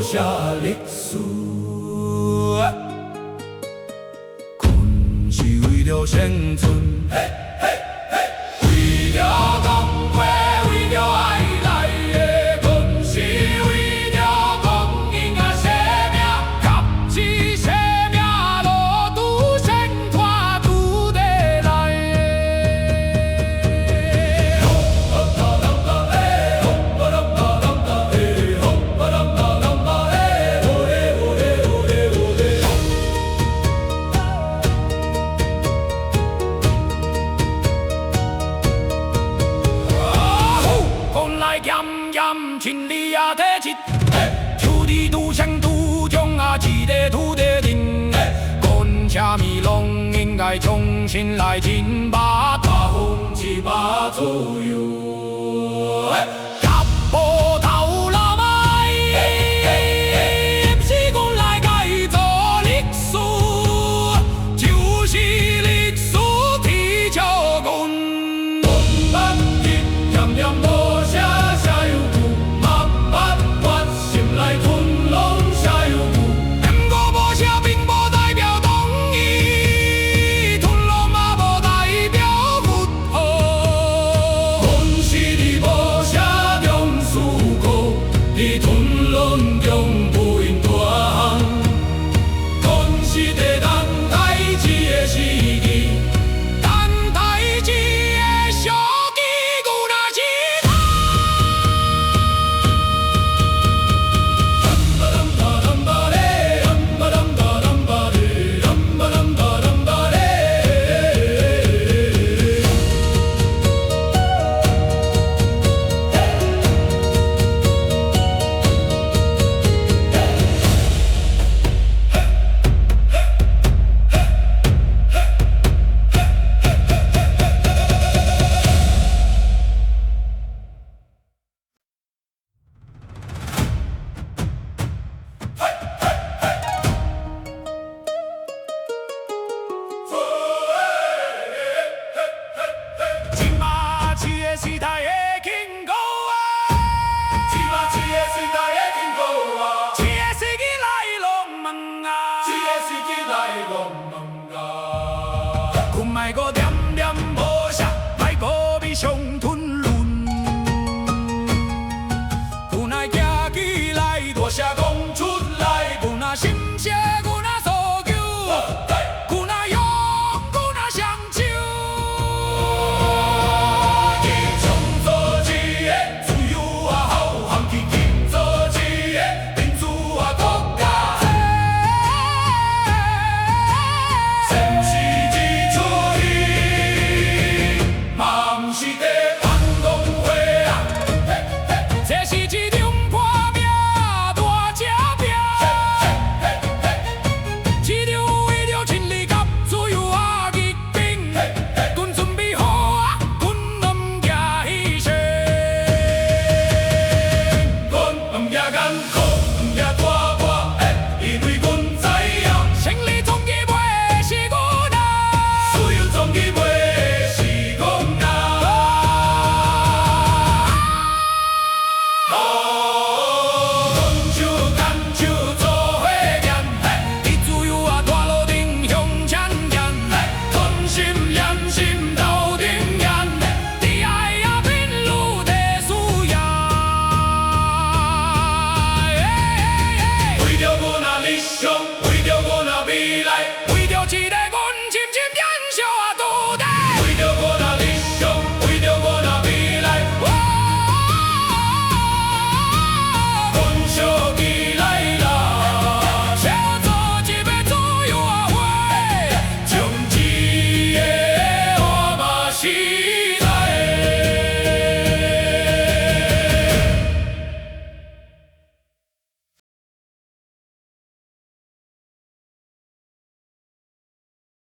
下历史。困是为了生存，为了讲话，为了爱来的，困是为了讲因啊生命，甲一生命路拄生拖拄得来千里也得一，土地拄上拄中啊，一个土地人，讲啥物拢应该重新来争霸，大风一把自由，甲波头老迈，不是阮来改造历史，就是历史提着阮，万年念念无声。时代的经过啊，这嘛这个时代的经过啊，这个世纪来拢问啊，这个世纪来拢问。